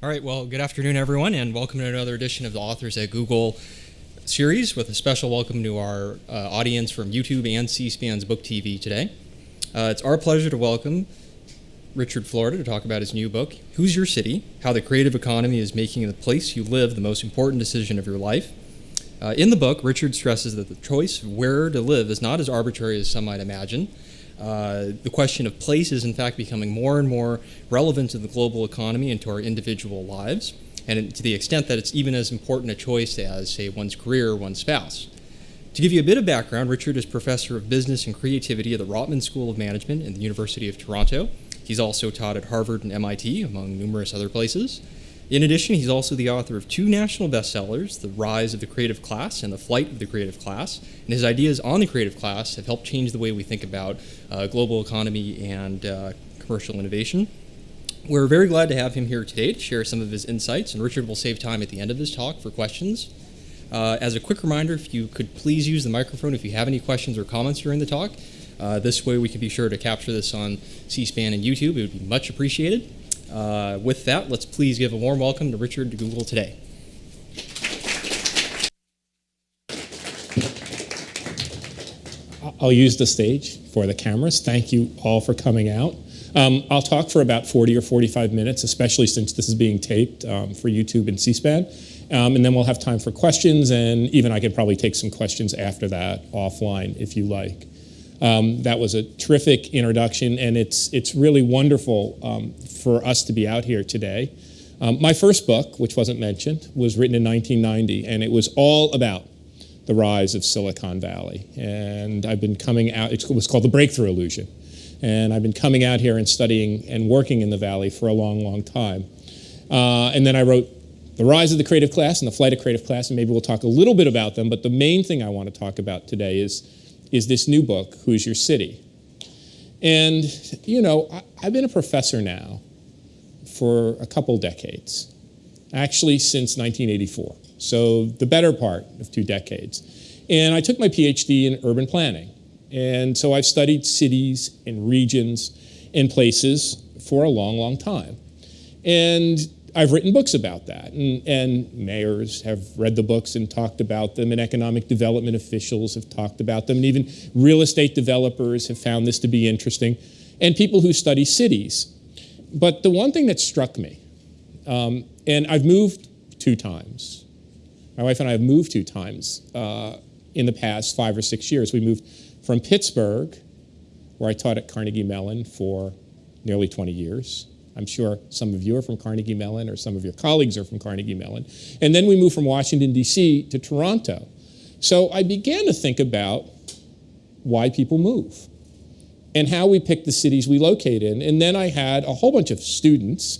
All right, well, good afternoon, everyone, and welcome to another edition of the Authors at Google series with a special welcome to our audience from YouTube and C-SPAN's Book TV today. It's our pleasure to welcome Richard Florida to talk about his new book, Who's Your City? How the Creative Economy is Making the Place You Live the Most Important Decision of Your Life. In the book, Richard stresses that the choice of where to live is not as arbitrary as some might imagine. The question of place is in fact becoming more and more relevant to the global economy and to our individual lives, and to the extent that it's even as important a choice as, say, one's career or one's spouse. To give you a bit of background, Richard is professor of business and creativity at the Rotman School of Management in the University of Toronto. He's also taught at Harvard and MIT, among numerous other places. In addition, he's also the author of two national bestsellers, The Rise of the Creative Class and The Flight of the Creative Class. And his ideas on the creative class have helped change the way we think about global economy and commercial innovation. We're very glad to have him here today to share some of his insights, and Richard will save time at the end of his talk for questions. As a quick reminder, if you could please use the microphone if you have any questions or comments during the talk. This way we can be sure to capture this on C-SPAN and YouTube. It would be much appreciated. With that, let's please give a warm welcome to Richard to Google today. I'll use the stage for the cameras. Thank you all for coming out. I'll talk for about 40 or 45 minutes, especially since this is being taped for YouTube and C-SPAN. And then we'll have time for questions, and even I could probably take some questions after that offline if you like. That was a terrific introduction, and it's really wonderful for us to be out here today. My first book, which wasn't mentioned, was written in 1990, and it was all about the rise of Silicon Valley. And I've been coming out, it was called The Breakthrough Illusion. And I've been coming out here and studying and working in the Valley for a long, long time. And then I wrote The Rise of the Creative Class and The Flight of Creative Class, and maybe we'll talk a little bit about them, but the main thing I want to talk about today is this new book, Who's Your City? And, you know, I've been a professor now for a couple decades, actually since 1984, so the better part of 2 decades. And I took my PhD in urban planning. And so I've studied cities and regions and places for a long, long time. And I've written books about that, and mayors have read the books and talked about them, and economic development officials have talked about them, and even real estate developers have found this to be interesting, and people who study cities. But the one thing that struck me, and I've moved 2 times. My wife and I have moved 2 times in the past 5 or 6 years. We moved from Pittsburgh, where I taught at Carnegie Mellon for nearly 20 years. I'm sure some of you are from Carnegie Mellon, or some of your colleagues are from Carnegie Mellon. And then we moved from Washington, D.C. to Toronto. So I began to think about why people move and how we pick the cities we locate in. And then I had a whole bunch of students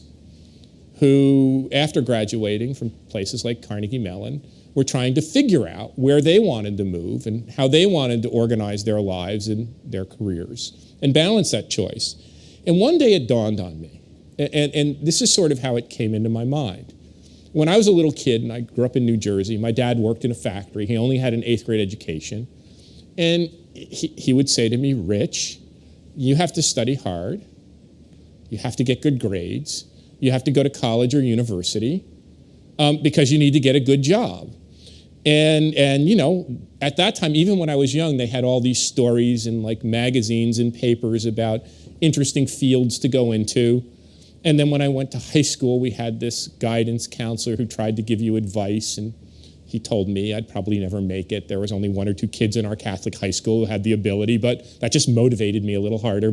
who, after graduating from places like Carnegie Mellon, were trying to figure out where they wanted to move and how they wanted to organize their lives and their careers and balance that choice. And one day it dawned on me. And this is sort of how it came into my mind. When I was a little kid, and I grew up in New Jersey, my dad worked in a factory. He only had an 8th grade education. And he would say to me, Rich, you have to study hard. You have to get good grades. You have to go to college or university because you need to get a good job. And you know, at that time, even when I was young, they had all these stories in like magazines and papers about interesting fields to go into. And then when I went to high school, we had this guidance counselor who tried to give you advice, and he told me I'd probably never make it. There was only 1 or 2 kids in our Catholic high school who had the ability, but that just motivated me a little harder.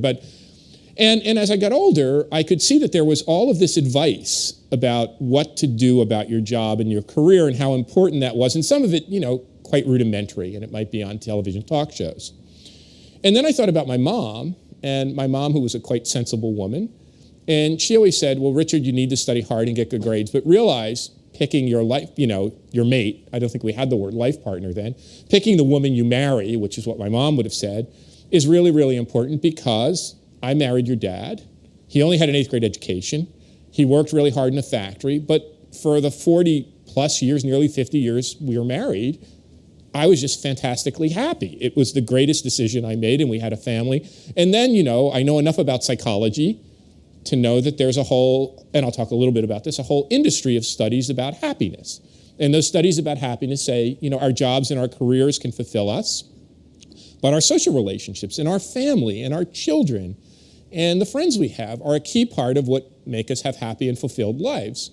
And as I got older, I could see that there was all of this advice about what to do about your job and your career and how important that was, and some of it, you know, quite rudimentary, and it might be on television talk shows. And then I thought about my mom, who was a quite sensible woman. And she always said, well, Richard, you need to study hard and get good grades, but realize picking your life, you know, your mate, I don't think we had the word life partner then, picking the woman you marry, which is what my mom would have said, is really, really important because I married your dad. He only had an 8th grade education. He worked really hard in a factory, but for the 40 plus years, nearly 50 years we were married, I was just fantastically happy. It was the greatest decision I made, and we had a family. And then, you know, I know enough about psychology to know that there's a whole, and I'll talk a little bit about this, a whole industry of studies about happiness. And those studies about happiness say, our jobs and our careers can fulfill us, but our social relationships and our family and our children and the friends we have are a key part of what make us have happy and fulfilled lives.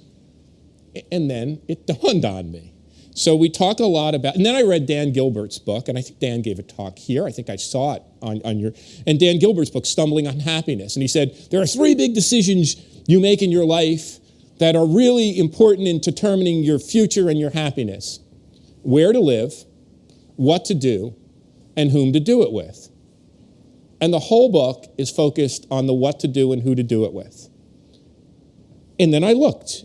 And then it dawned on me. So we talk a lot about, and then I read Dan Gilbert's book, and I think Dan gave a talk here. I think I saw it on your, and Dan Gilbert's book, Stumbling on Happiness. And he said, there are 3 big decisions you make in your life that are really important in determining your future and your happiness. Where to live, what to do, and whom to do it with. And the whole book is focused on the what to do and who to do it with. And then I looked,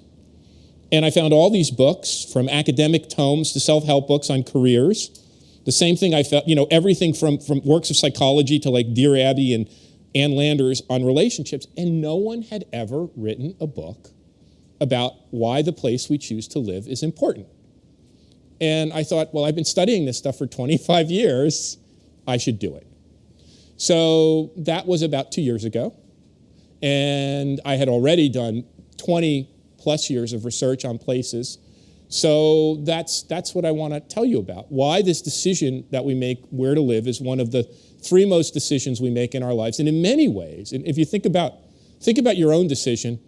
and I found all these books, from academic tomes to self-help books on careers. The same thing I felt, everything from works of psychology to like Dear Abby and Ann Landers on relationships. And no one had ever written a book about why the place we choose to live is important. And I thought, well, I've been studying this stuff for 25 years. I should do it. So that was about 2 years ago. And I had already done 20 plus years of research on places. So that's what I want to tell you about. Why this decision that we make where to live is one of the 3 most decisions we make in our lives. And in many ways, and if you think about your own decision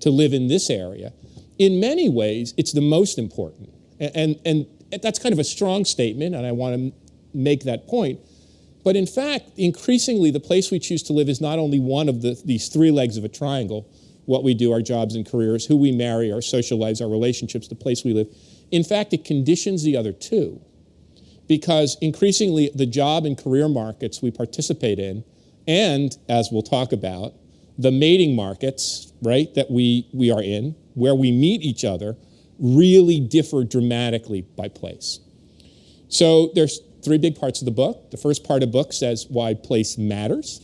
to live in this area, in many ways, it's the most important. And that's kind of a strong statement, and I want to make that point. But in fact, increasingly, the place we choose to live is not only one of these 3 legs of a triangle, what we do, our jobs and careers, who we marry, our social lives, our relationships, the place we live. In fact, it conditions the other 2. Because increasingly, the job and career markets we participate in, and as we'll talk about, the mating markets, right, that we are in, where we meet each other, really differ dramatically by place. So there's 3 big parts of the book. The first part of the book says why place matters.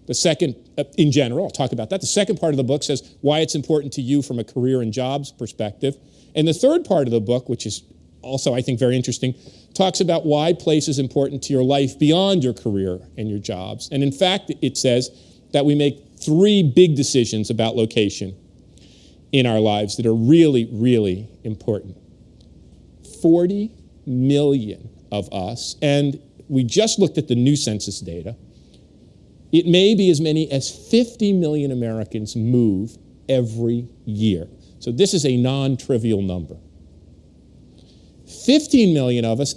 The second, in general, I'll talk about that. The second part of the book says why it's important to you from a career and jobs perspective. And the third part of the book, which is also, I think, very interesting, talks about why place is important to your life beyond your career and your jobs. And in fact, it says that we make 3 big decisions about location in our lives that are really, really important. 40 million of us, and we just looked at the new census data, it may be as many as 50 million Americans move every year. So this is a non-trivial number. 15 million of us,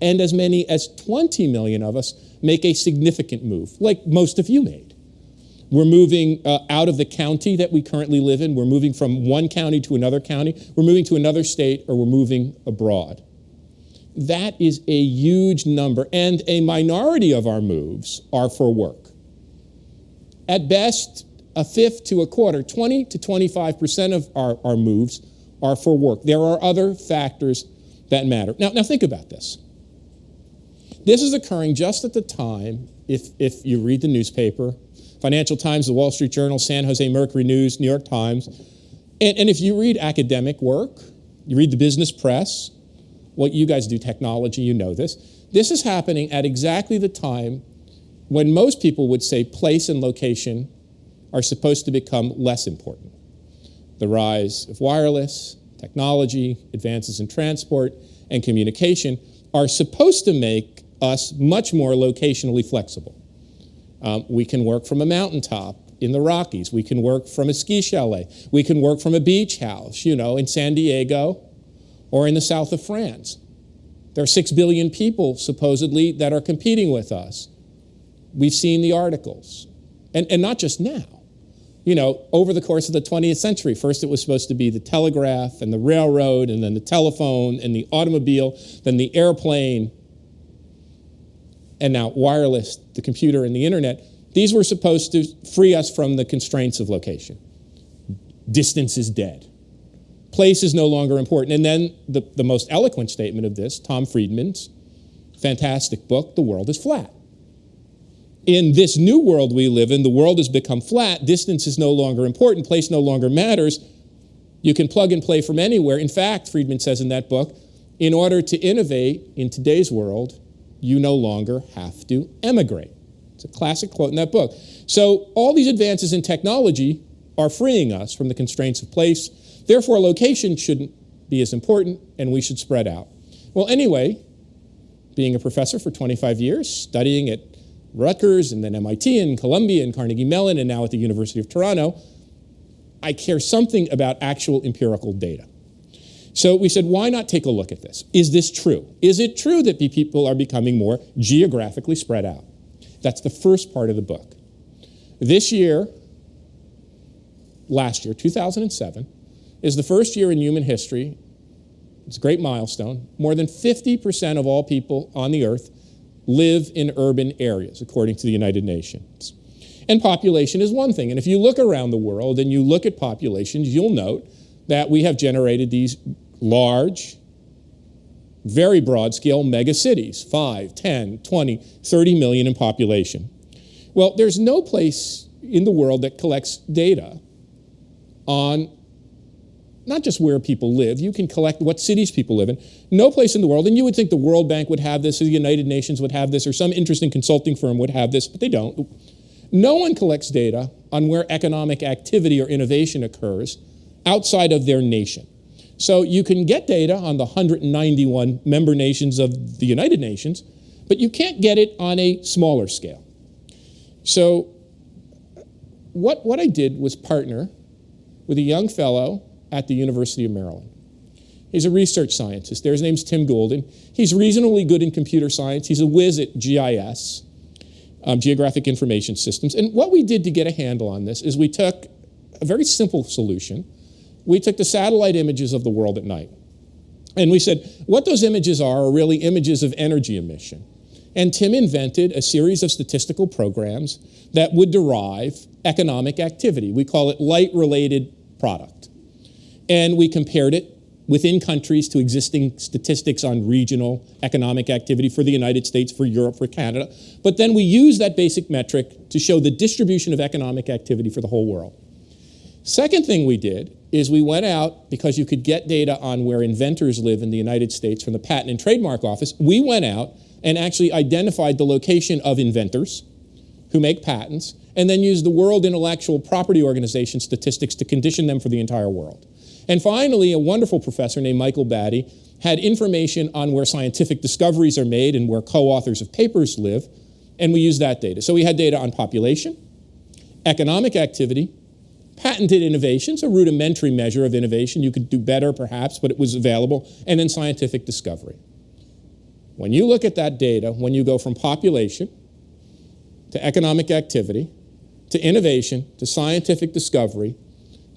and as many as 20 million of us, make a significant move, like most of you made. We're moving out of the county that we currently live in. We're moving from one county to another county. We're moving to another state, or we're moving abroad. That is a huge number, and a minority of our moves are for work. At best, a fifth to a quarter, 20 to 25% of our moves are for work. There are other factors that matter. Now think about this. This is occurring just at the time, if you read the newspaper, Financial Times, the Wall Street Journal, San Jose Mercury News, New York Times, and if you read academic work, you read the business press, well, you guys do technology, you know this. This is happening at exactly the time when most people would say place and location are supposed to become less important. The rise of wireless, technology, advances in transport, and communication are supposed to make us much more locationally flexible. We can work from a mountaintop in the Rockies. We can work from a ski chalet. We can work from a beach house, in San Diego or in the south of France. There are 6 billion people, supposedly, that are competing with us. We've seen the articles. And not just now. Over the course of the 20th century, first it was supposed to be the telegraph and the railroad and then the telephone and the automobile, then the airplane, and now wireless, the computer and the internet. These were supposed to free us from the constraints of location. Distance is dead. Place is no longer important. And then the most eloquent statement of this, Tom Friedman's fantastic book, The World is Flat. In this new world we live in, the world has become flat. Distance is no longer important. Place no longer matters. You can plug and play from anywhere. In fact, Friedman says in that book, in order to innovate in today's world, you no longer have to emigrate. It's a classic quote in that book. So all these advances in technology are freeing us from the constraints of place. Therefore, location shouldn't be as important, and we should spread out. Well, anyway, being a professor for 25 years, studying at Rutgers and then MIT and Columbia and Carnegie Mellon and now at the University of Toronto, I care something about actual empirical data. So we said, why not take a look at this? Is this true? Is it true that people are becoming more geographically spread out? That's the first part of the book. This year, last year, 2007, is the first year in human history. It's a great milestone. More than 50% of all people on the earth live in urban areas, according to the United Nations. And population is one thing. And if you look around the world and you look at populations, you'll note that we have generated these large, very broad-scale megacities, 5, 10, 20, 30 million in population. Well, there's no place in the world that collects data on not just where people live. You can collect what cities people live in. No place in the world, and you would think the World Bank would have this, or the United Nations would have this, or some interesting consulting firm would have this, but they don't. No one collects data on where economic activity or innovation occurs outside of their nation. So you can get data on the 191 member nations of the United Nations, but you can't get it on a smaller scale. So what I did was partner with a young fellow at the University of Maryland. He's a research scientist there. His name's Tim Golden. He's reasonably good in computer science. He's a whiz at GIS, Geographic Information Systems. And what we did to get a handle on this is we took a very simple solution. We took the satellite images of the world at night. And we said, what those images are really images of energy emission. And Tim invented a series of statistical programs that would derive economic activity. We call it light-related product. And we compared it within countries to existing statistics on regional economic activity for the United States, for Europe, for Canada. But then we used that basic metric to show the distribution of economic activity for the whole world. Second thing we did is we went out, because you could get data on where inventors live in the United States from the Patent and Trademark Office, we went out and actually identified the location of inventors who make patents, and then used the World Intellectual Property Organization statistics to condition them for the entire world. And finally, a wonderful professor named Michael Batty had information on where scientific discoveries are made and where co-authors of papers live, and we used that data. So we had data on population, economic activity, patented innovations, a rudimentary measure of innovation. You could do better, perhaps, but it was available, and then scientific discovery. When you look at that data, when you go from population to economic activity to innovation to scientific discovery,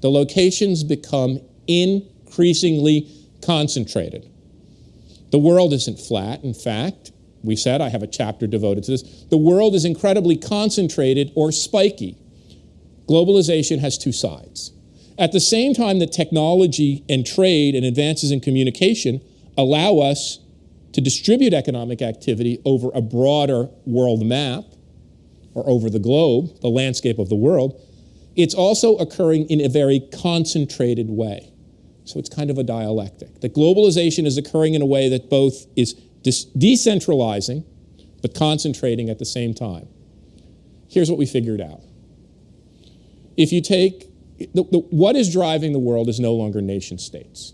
the locations become increasingly concentrated. The world isn't flat. In fact, we said, I have a chapter devoted to this, the world is incredibly concentrated or spiky. Globalization has two sides. At the same time that technology and trade and advances in communication allow us to distribute economic activity over a broader world map, or over the globe, the landscape of the world, it's also occurring in a very concentrated way. So it's kind of a dialectic. That globalization is occurring in a way that both is decentralizing, but concentrating at the same time. Here's what we figured out. If you take, what is driving the world is no longer nation states.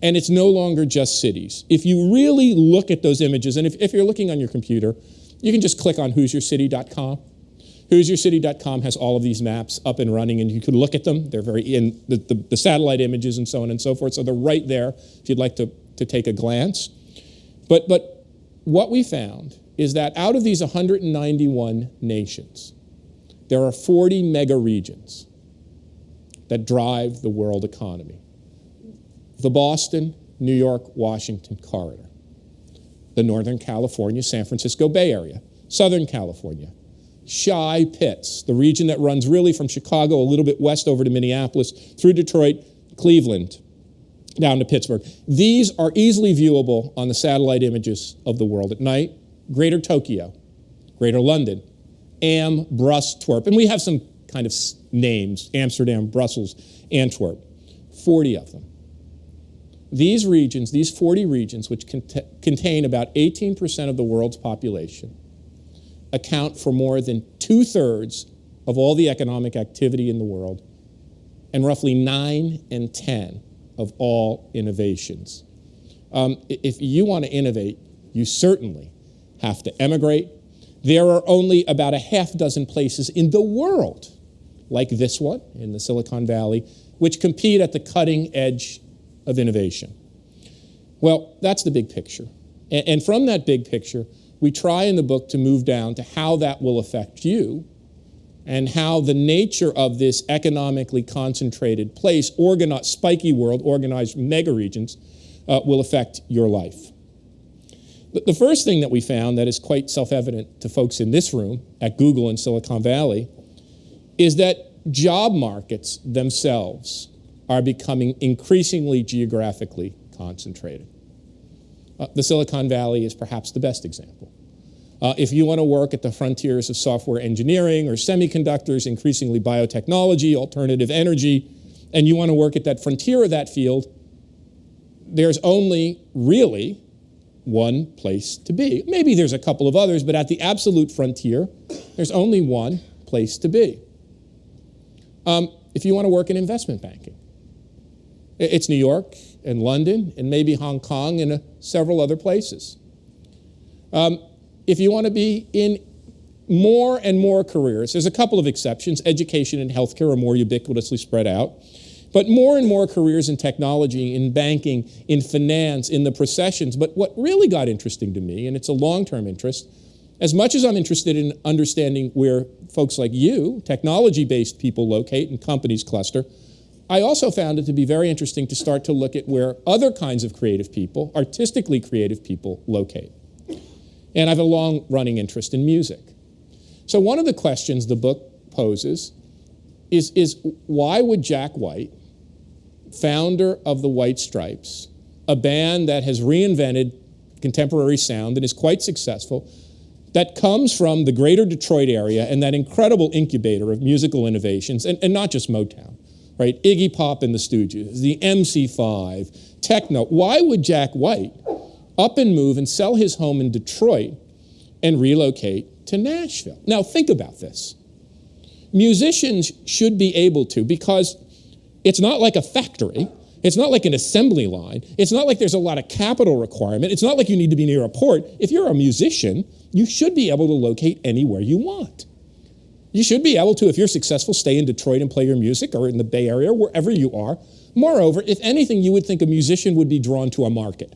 And it's no longer just cities. If you really look at those images, and if you're looking on your computer, you can just click on who'syourcity.com. Who'syourcity.com has all of these maps up and running, and you can look at them. They're very in the satellite images and so on and so forth. So they're right there if you'd like to take a glance. But what we found is that out of these 191 nations, there are 40 mega regions that drive the world economy. The Boston, New York, Washington corridor. The Northern California, San Francisco Bay Area. Southern California. Chi Pits, the region that runs really from Chicago a little bit west over to Minneapolis, through Detroit, Cleveland, down to Pittsburgh. These are easily viewable on the satellite images of the world at night. Greater Tokyo, Greater London, Brustwerp, and we have some kind of names, Amsterdam, Brussels, Antwerp, 40 of them. These regions, these 40 regions, which contain about 18% of the world's population, account for more than 2/3 of all the economic activity in the world, and roughly 9 in 10 of all innovations. If you want to innovate, you certainly have to emigrate. There are only about a half dozen places in the world, like this one in the Silicon Valley, which compete at the cutting edge of innovation. Well, that's the big picture. And from that big picture, we try in the book to move down to how that will affect you and how the nature of this economically concentrated place, organized, spiky world, organized mega regions, will affect your life. The first thing that we found that is quite self-evident to folks in this room at Google in Silicon Valley is that job markets themselves are becoming increasingly geographically concentrated. The Silicon Valley is perhaps the best example. If you want to work at the frontiers of software engineering or semiconductors, increasingly biotechnology, alternative energy, and you want to work at that frontier of that field, there's only really one place to be. Maybe there's a couple of others, but at the absolute frontier, there's only one place to be. If you want to work in investment banking, it's New York and London and maybe Hong Kong and several other places. If you want to be in more and more careers, there's a couple of exceptions. Education and healthcare are more ubiquitously spread out. But more and more careers in technology, in banking, in finance, in the professions. But what really got interesting to me, and it's a long-term interest, as much as I'm interested in understanding where folks like you, technology-based people, locate and companies cluster, I also found it to be very interesting to start to look at where other kinds of creative people, artistically creative people, locate. And I have a long-running interest in music. So one of the questions the book poses is why would Jack White, founder of the White Stripes, a band that has reinvented contemporary sound and is quite successful, that comes from the greater Detroit area and that incredible incubator of musical innovations, and not just Motown, right? Iggy Pop and the Stooges, the MC5, techno. Why would Jack White up and move and sell his home in Detroit and relocate to Nashville? Now think about this. Musicians should be able to, because it's not like a factory, it's not like an assembly line, it's not like there's a lot of capital requirement, it's not like you need to be near a port. If you're a musician, you should be able to locate anywhere you want. You should be able to, if you're successful, stay in Detroit and play your music, or in the Bay Area, wherever you are. Moreover, if anything, you would think a musician would be drawn to a market.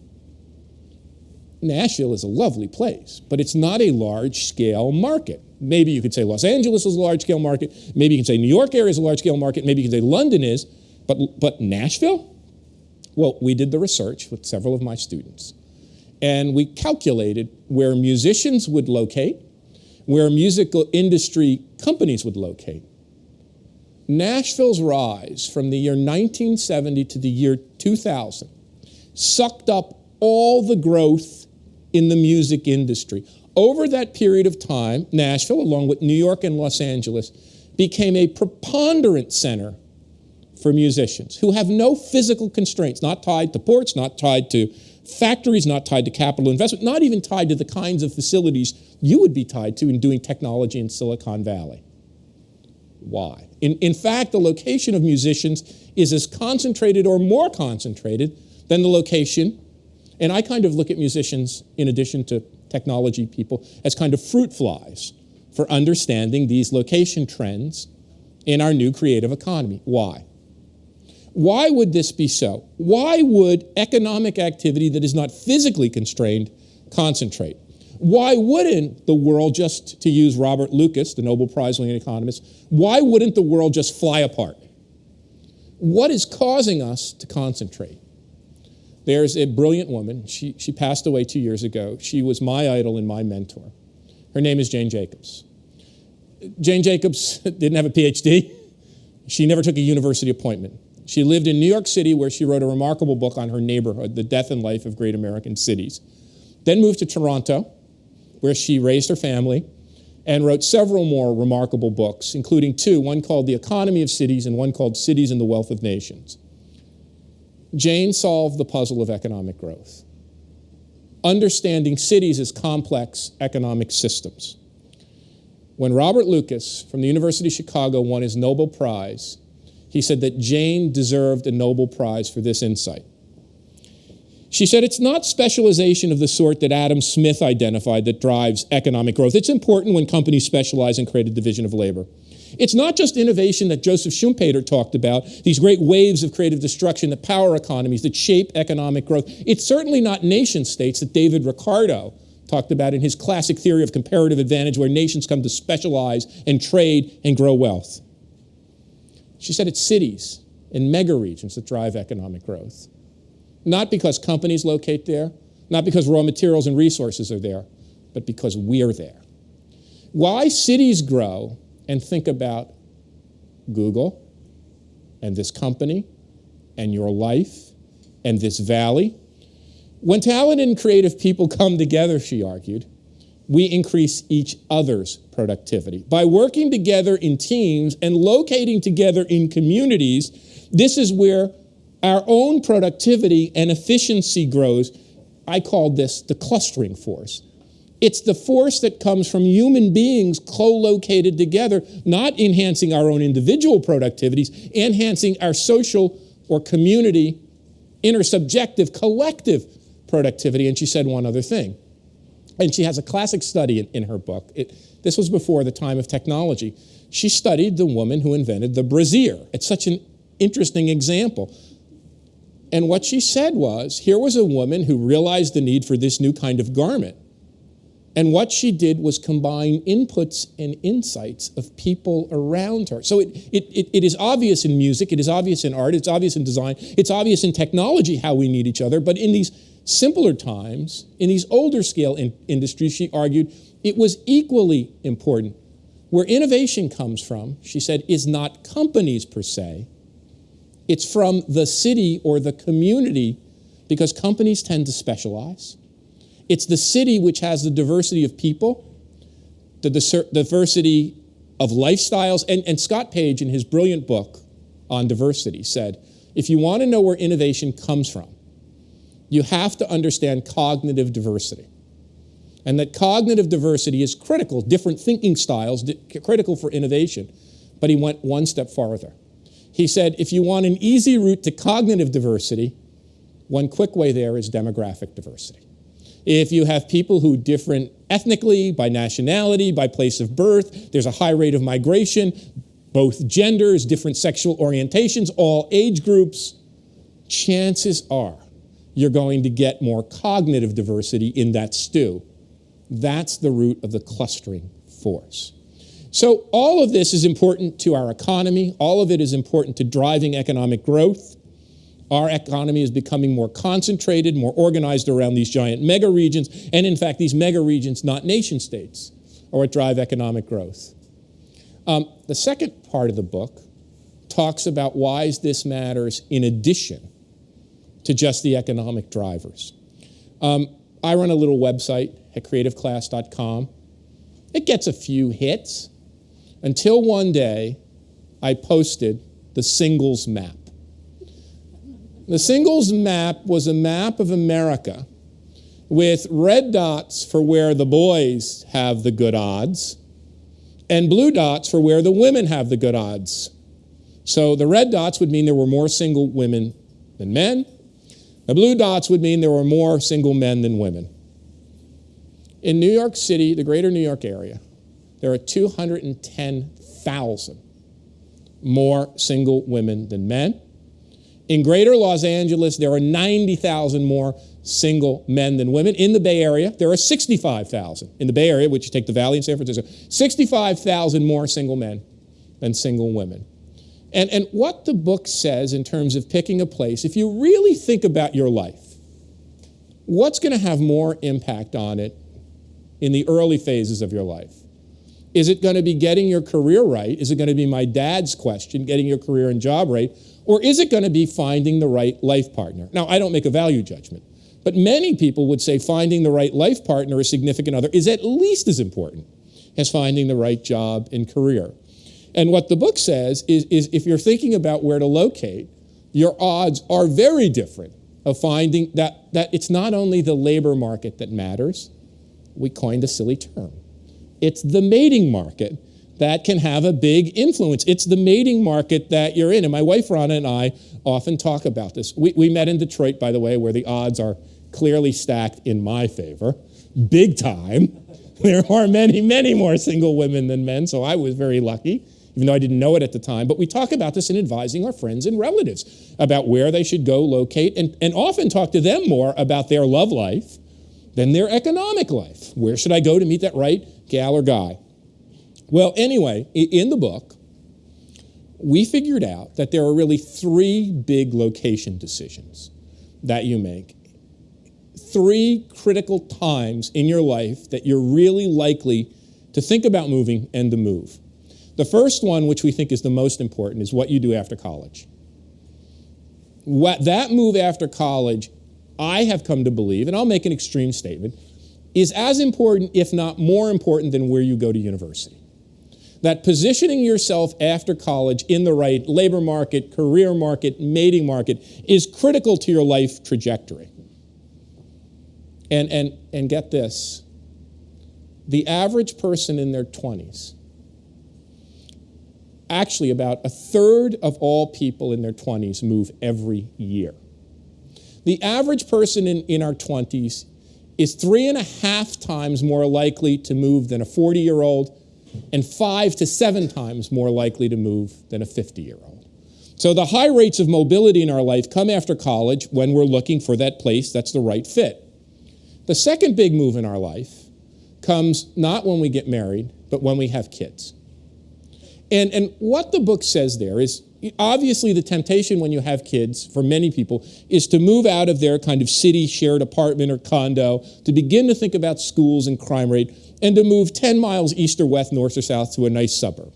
Nashville is a lovely place, but it's not a large-scale market. Maybe you could say Los Angeles is a large-scale market. Maybe you can say New York area is a large-scale market. Maybe you can say London is. But Nashville? Well, we did the research with several of my students, and we calculated where musicians would locate, where musical industry companies would locate. Nashville's rise from the year 1970 to the year 2000 sucked up all the growth in the music industry. Over that period of time, Nashville, along with New York and Los Angeles, became a preponderant center for musicians who have no physical constraints, not tied to ports, not tied to factories, not tied to capital investment, not even tied to the kinds of facilities you would be tied to in doing technology in Silicon Valley. Why? In fact, the location of musicians is as concentrated or more concentrated than the location, and I kind of look at musicians, in addition to technology people, as kind of fruit flies for understanding these location trends in our new creative economy. Why? Why would this be so? Why would economic activity that is not physically constrained concentrate? Why wouldn't the world, just to use Robert Lucas, the Nobel Prize-winning economist, why wouldn't the world just fly apart? What is causing us to concentrate? There's a brilliant woman. She passed away 2 years ago. She was my idol and my mentor. Her name is Jane Jacobs. Jane Jacobs didn't have a PhD. She never took a university appointment. She lived in New York City, where she wrote a remarkable book on her neighborhood, The Death and Life of Great American Cities. Then moved to Toronto, where she raised her family, and wrote several more remarkable books, including two, one called The Economy of Cities and one called Cities and the Wealth of Nations. Jane solved the puzzle of economic growth, understanding cities as complex economic systems. When Robert Lucas from the University of Chicago won his Nobel Prize, he said that Jane deserved a Nobel Prize for this insight. She said, it's not specialization of the sort that Adam Smith identified that drives economic growth. It's important when companies specialize and create a division of labor. It's not just innovation that Joseph Schumpeter talked about, these great waves of creative destruction, the power economies that shape economic growth. It's certainly not nation states that David Ricardo talked about in his classic theory of comparative advantage, where nations come to specialize and trade and grow wealth. She said it's cities and mega regions that drive economic growth. Not because companies locate there, not because raw materials and resources are there, but because we're there. Why cities grow, and think about Google and this company and your life and this valley. When talented and creative people come together, she argued, we increase each other's productivity. By working together in teams and locating together in communities, this is where our own productivity and efficiency grows. I call this the clustering force. It's the force that comes from human beings co-located together, not enhancing our own individual productivities, enhancing our social or community, intersubjective, collective productivity. And she said one other thing. And she has a classic study in her book. This was before the time of technology. She studied the woman who invented the brassiere. It's such an interesting example. And what she said was, here was a woman who realized the need for this new kind of garment. And what she did was combine inputs and insights of people around her. So it is obvious in music, it is obvious in art, it's obvious in design, it's obvious in technology how we need each other. But in these simpler times, in these older scale industries, she argued, it was equally important. Where innovation comes from, she said, is not companies per se. It's from the city or the community, because companies tend to specialize. It's the city which has the diversity of people, the diversity of lifestyles. And Scott Page, in his brilliant book on diversity, said, if you want to know where innovation comes from, you have to understand cognitive diversity. And that cognitive diversity is critical, different thinking styles, critical for innovation. But he went one step farther. He said, if you want an easy route to cognitive diversity, one quick way there is demographic diversity. If you have people who different ethnically, by nationality, by place of birth, there's a high rate of migration, both genders, different sexual orientations, all age groups, chances are you're going to get more cognitive diversity in that stew. That's the root of the clustering force. So all of this is important to our economy. All of it is important to driving economic growth. Our economy is becoming more concentrated, more organized around these giant mega regions. And in fact, these mega regions, not nation states, are what drive economic growth. The second part of the book talks about why this matters in addition to just the economic drivers. I run a little website at creativeclass.com. It gets a few hits until one day I posted the singles map. The singles map was a map of America with red dots for where the boys have the good odds and blue dots for where the women have the good odds. So the red dots would mean there were more single women than men. The blue dots would mean there were more single men than women. In New York City, the greater New York area, there are 210,000 more single women than men. In greater Los Angeles, there are 90,000 more single men than women. In the Bay Area, there are 65,000. In the Bay Area, which you take the Valley in San Francisco, 65,000 more single men than single women. And what the book says in terms of picking a place, if you really think about your life, what's going to have more impact on it in the early phases of your life? Is it going to be getting your career right? Is it going to be my dad's question, getting your career and job right? Or is it going to be finding the right life partner? Now, I don't make a value judgment, but many people would say finding the right life partner or significant other is at least as important as finding the right job and career. And what the book says is if you're thinking about where to locate, your odds are very different of finding that it's not only the labor market that matters. We coined a silly term. It's the mating market that can have a big influence. It's the mating market that you're in. And my wife, Rana, and I often talk about this. We met in Detroit, by the way, where the odds are clearly stacked in my favor, big time. There are many, many more single women than men, so I was very lucky, even though I didn't know it at the time. But we talk about this in advising our friends and relatives about where they should go locate, and often talk to them more about their love life than their economic life. Where should I go to meet that right gal or guy? Well, anyway, in the book, we figured out that there are really 3 big location decisions that you make. 3 critical times in your life that you're really likely to think about moving and to move. The first one, which we think is the most important, is what you do after college. That move after college, I have come to believe, and I'll make an extreme statement, is as important, if not more important, than where you go to university. That positioning yourself after college in the right labor market, career market, mating market is critical to your life trajectory. And get this, the average person in their 20s, actually about 1/3 of all people in their 20s move every year. The average person in our 20s is 3.5 times more likely to move than a 40-year-old, and 5 to 7 times more likely to move than a 50-year-old. So the high rates of mobility in our life come after college when we're looking for that place that's the right fit. The second big move in our life comes not when we get married, but when we have kids. And what the book says there is, obviously the temptation when you have kids, for many people, is to move out of their kind of city shared apartment or condo, to begin to think about schools and crime rate, and to move 10 miles east or west, north or south to a nice suburb.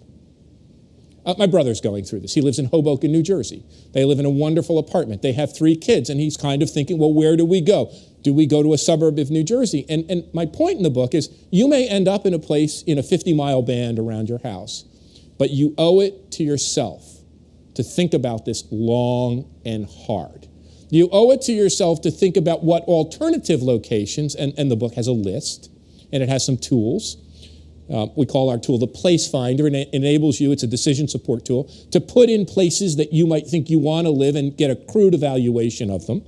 My brother's going through this. He lives in Hoboken, New Jersey. They live in a wonderful apartment. They have 3 kids, and he's kind of thinking, well, where do we go? Do we go to a suburb of New Jersey? And my point in the book is, you may end up in a place in a 50-mile band around your house, but you owe it to yourself to think about this long and hard. You owe it to yourself to think about what alternative locations, and the book has a list, and it has some tools. We call our tool the Place Finder, and it enables you, it's a decision support tool, to put in places that you might think you want to live and get a crude evaluation of them.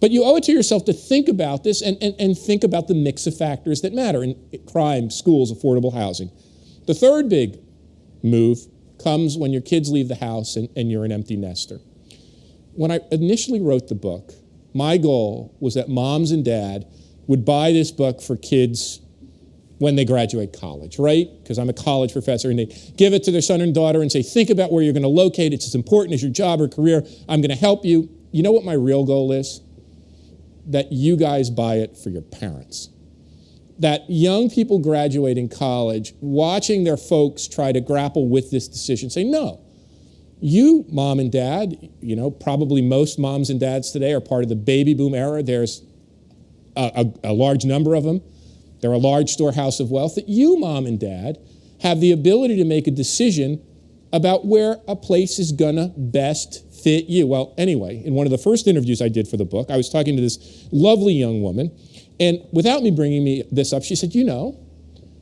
But you owe it to yourself to think about this and think about the mix of factors that matter in crime, schools, affordable housing. The third big move comes when your kids leave the house and you're an empty nester. When I initially wrote the book, my goal was that moms and dad would buy this book for kids when they graduate college, right? Because I'm a college professor, and they give it to their son and daughter and say, think about where you're going to locate. It's as important as your job or career. I'm going to help you. You know what my real goal is? That you guys buy it for your parents. That young people graduating college, watching their folks try to grapple with this decision, say, no, you, mom and dad, probably most moms and dads today are part of the baby boom era. There's a large number of them. They're a large storehouse of wealth. That you, mom and dad, have the ability to make a decision about where a place is gonna best fit you. Well, anyway, in one of the first interviews I did for the book, I was talking to this lovely young woman, and without me bringing this up, she said,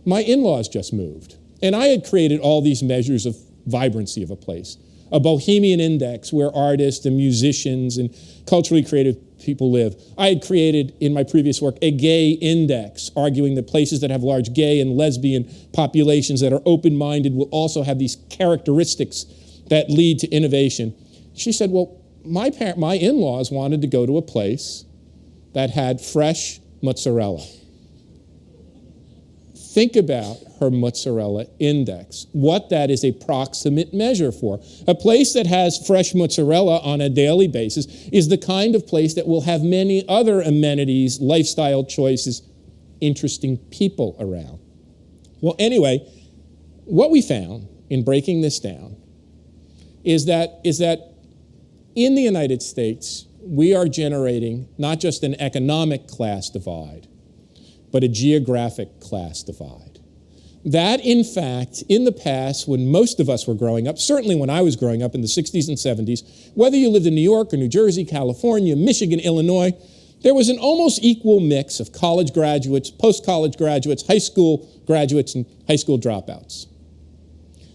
my in-laws just moved. And I had created all these measures of vibrancy of a place, a bohemian index where artists and musicians and culturally creative people live. I had created in my previous work a gay index, arguing that places that have large gay and lesbian populations that are open-minded will also have these characteristics that lead to innovation. She said, well, my in-laws wanted to go to a place that had fresh mozzarella. Think about her mozzarella index, what that is a proximate measure for. A place that has fresh mozzarella on a daily basis is the kind of place that will have many other amenities, lifestyle choices, interesting people around. Well, anyway, what we found in breaking this down is that in the United States, we are generating not just an economic class divide, but a geographic class divide. That, in fact, in the past, when most of us were growing up, certainly when I was growing up in the 60s and 70s, whether you lived in New York or New Jersey, California, Michigan, Illinois, there was an almost equal mix of college graduates, post-college graduates, high school graduates, and high school dropouts.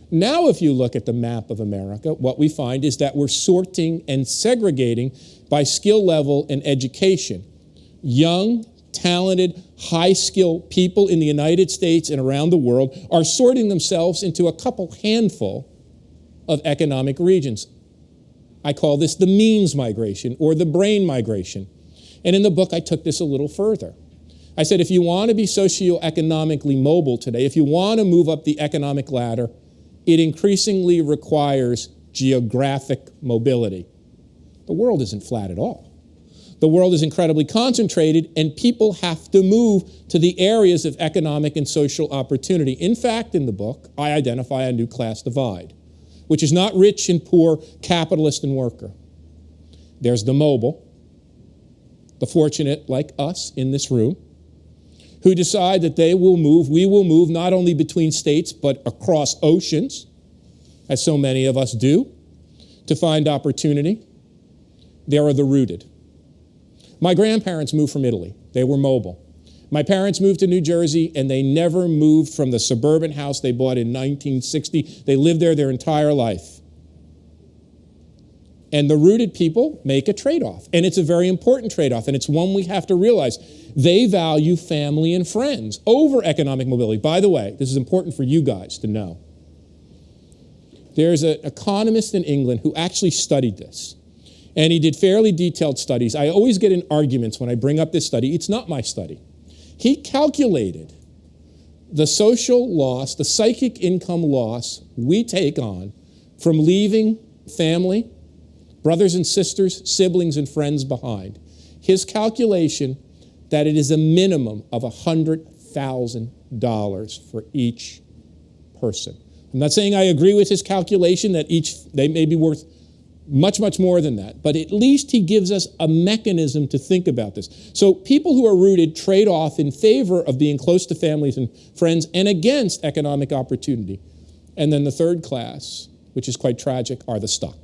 Now, if you look at the map of America, what we find is that we're sorting and segregating by skill level and education. Young, talented, high-skill people in the United States and around the world are sorting themselves into a couple handful of economic regions. I call this the means migration or the brain migration. And in the book, I took this a little further. I said, if you want to be socioeconomically mobile today, if you want to move up the economic ladder, it increasingly requires geographic mobility. The world isn't flat at all. The world is incredibly concentrated, and people have to move to the areas of economic and social opportunity. In fact, in the book, I identify a new class divide, which is not rich and poor, capitalist and worker. There's the mobile, the fortunate like us in this room, who decide that we will move not only between states, but across oceans, as so many of us do, to find opportunity. There are the rooted. My grandparents moved from Italy. They were mobile. My parents moved to New Jersey, and they never moved from the suburban house they bought in 1960. They lived there their entire life. And the rooted people make a trade-off, and it's a very important trade-off, and it's one we have to realize. They value family and friends over economic mobility. By the way, this is important for you guys to know. There's an economist in England who actually studied this, and he did fairly detailed studies. I always get in arguments when I bring up this study. It's not my study. He calculated the social loss, the psychic income loss we take on from leaving family, brothers and sisters, siblings, and friends behind. His calculation that it is a minimum of $100,000 for each person. I'm not saying I agree with his calculation that they may be worth much, much more than that, but at least he gives us a mechanism to think about this. So people who are rooted trade off in favor of being close to families and friends and against economic opportunity. And then the third class, which is quite tragic, are the stuck.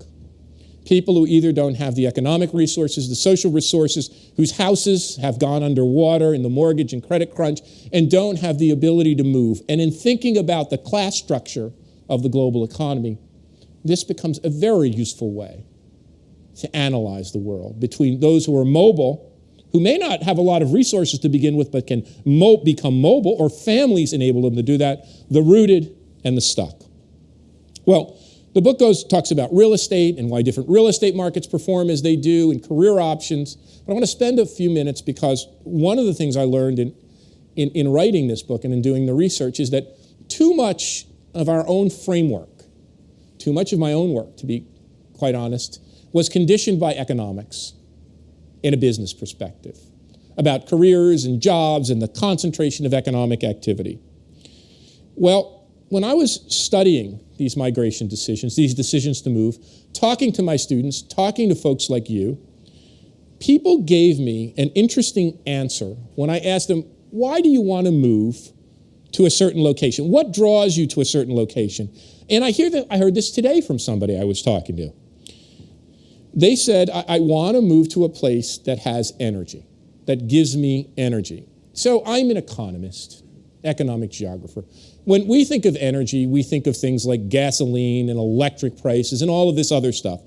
People who either don't have the economic resources, the social resources, whose houses have gone underwater in the mortgage and credit crunch, and don't have the ability to move. And in thinking about the class structure of the global economy, this becomes a very useful way to analyze the world between those who are mobile, who may not have a lot of resources to begin with, but can become mobile, or families enable them to do that, the rooted and the stuck. Well, the book talks about real estate and why different real estate markets perform as they do and career options. But I want to spend a few minutes because one of the things I learned in writing this book and in doing the research is that too much of our own framework, too much of my own work, to be quite honest, was conditioned by economics in a business perspective about careers and jobs and the concentration of economic activity. Well, when I was studying these migration decisions, these decisions to move, talking to my students, talking to folks like you, people gave me an interesting answer when I asked them, why do you want to move to a certain location? What draws you to a certain location? And I heard this today from somebody I was talking to. They said, I want to move to a place that has energy, that gives me energy. So I'm an economist, economic geographer. When we think of energy, we think of things like gasoline and electric prices and all of this other stuff.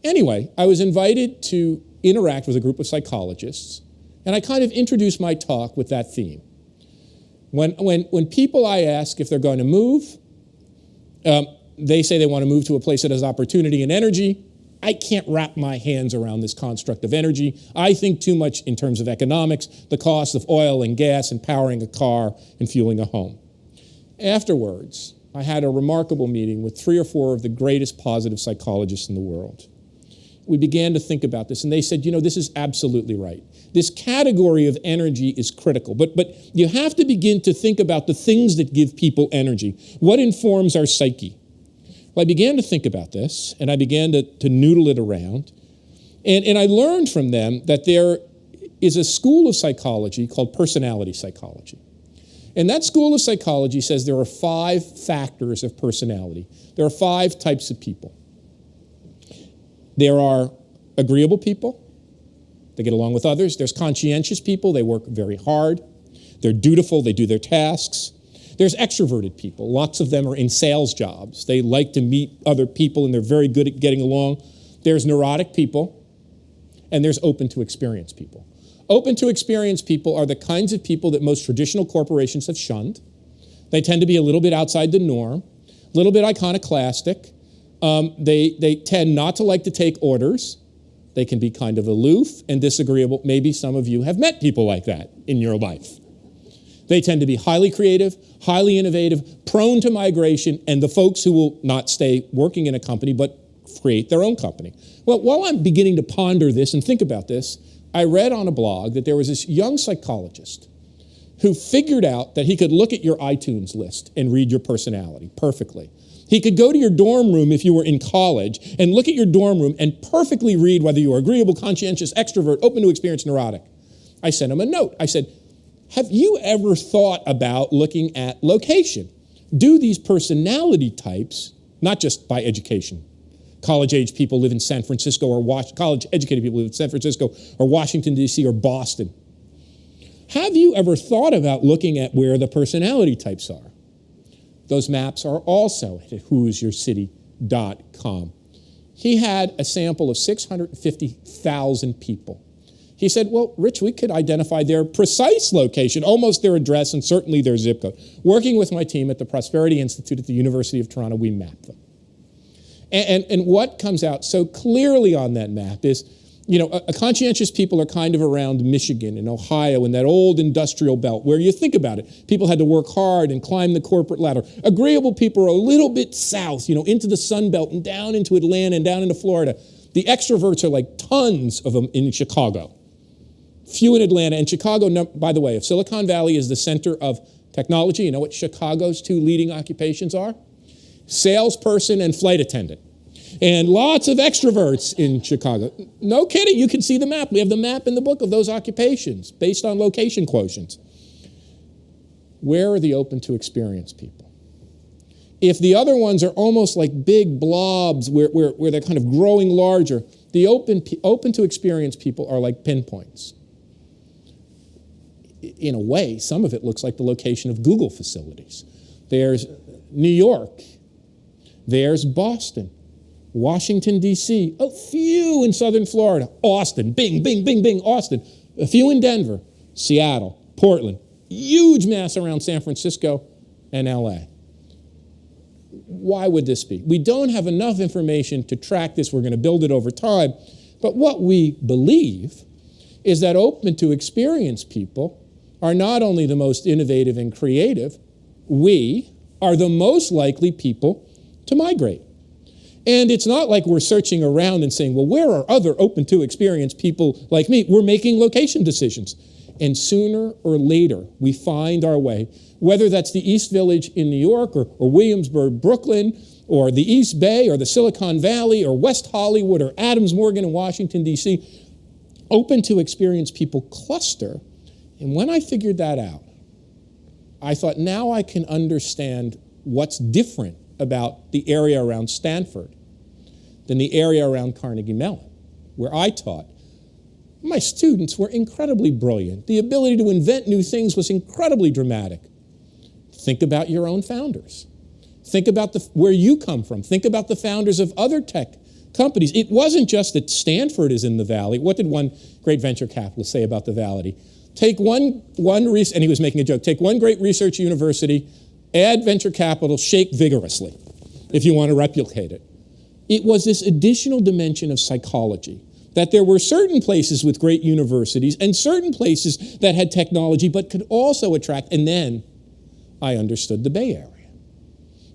Anyway, I was invited to interact with a group of psychologists, and I kind of introduced my talk with that theme. When people I ask if they're going to move, they say they want to move to a place that has opportunity and energy. I can't wrap my hands around this construct of energy. I think too much in terms of economics, the cost of oil and gas and powering a car and fueling a home. Afterwards, I had a remarkable meeting with 3 or 4 of the greatest positive psychologists in the world. We began to think about this, and they said, this is absolutely right. This category of energy is critical, but you have to begin to think about the things that give people energy. What informs our psyche? Well, I began to think about this, and I began to noodle it around, and I learned from them that there is a school of psychology called personality psychology. And that school of psychology says there are 5 factors of personality. There are 5 types of people. There are agreeable people, they get along with others. There's conscientious people, they work very hard. They're dutiful, they do their tasks. There's extroverted people. Lots of them are in sales jobs. They like to meet other people and they're very good at getting along. There's neurotic people, and there's open to experience people. Open to experience people are the kinds of people that most traditional corporations have shunned. They tend to be a little bit outside the norm, a little bit iconoclastic. They tend not to like to take orders. They can be kind of aloof and disagreeable. Maybe some of you have met people like that in your life. They tend to be highly creative, highly innovative, prone to migration, and the folks who will not stay working in a company but create their own company. Well, while I'm beginning to ponder this and think about this, I read on a blog that there was this young psychologist who figured out that he could look at your iTunes list and read your personality perfectly. He could go to your dorm room if you were in college and look at your dorm room and perfectly read whether you were agreeable, conscientious, extrovert, open to experience, neurotic. I sent him a note. I said, have you ever thought about looking at location? Do these personality types, not just by education, college-age people live in San Francisco or college-educated people live in San Francisco or Washington, D.C. or Boston. Have you ever thought about looking at where the personality types are? Those maps are also at whoisyourcity.com. He had a sample of 650,000 people. He said, well, Rich, we could identify their precise location, almost their address, and certainly their zip code. Working with my team at the Prosperity Institute at the University of Toronto, we mapped them. And what comes out so clearly on that map is, you know, conscientious people are kind of around Michigan and Ohio and that old industrial belt where you think about it. People had to work hard and climb the corporate ladder. Agreeable people are a little bit south, you know, into the Sun Belt and down into Atlanta and down into Florida. The extroverts are like tons of them in Chicago. Few in Atlanta. And Chicago, by the way, if Silicon Valley is the center of technology, you know what Chicago's two leading occupations are? Salesperson and flight attendant. And lots of extroverts in Chicago. No kidding, you can see the map. We have the map in the book of those occupations based on location quotients. Where are the open to experience people? If the other ones are almost like big blobs where they're kind of growing larger, the open to experience people are like pinpoints. In a way, some of it looks like the location of Google facilities. There's New York. There's Boston. Washington, D.C., a few in southern Florida, Austin, bing, bing, bing, bing, Austin, a few in Denver, Seattle, Portland, huge mass around San Francisco and L.A. Why would this be? We don't have enough information to track this. We're going to build it over time. But what we believe is that open to experience people are not only the most innovative and creative, we are the most likely people to migrate. And it's not like we're searching around and saying, well, where are other open to experience people like me? We're making location decisions. And sooner or later, we find our way, whether that's the East Village in New York or Williamsburg, Brooklyn, or the East Bay or the Silicon Valley or West Hollywood or Adams Morgan in Washington, D.C., open to experience people cluster. And when I figured that out, I thought, now I can understand what's different about the area around Stanford than the area around Carnegie Mellon, where I taught. My students were incredibly brilliant. The ability to invent new things was incredibly dramatic. Think about your own founders. Think about where you come from. Think about the founders of other tech companies. It wasn't just that Stanford is in the Valley. What did one great venture capitalist say about the Valley? Take and he was making a joke, take one great research university, add venture capital, shake vigorously if you want to replicate it. It was this additional dimension of psychology, that there were certain places with great universities and certain places that had technology but could also attract, and then I understood the Bay Area.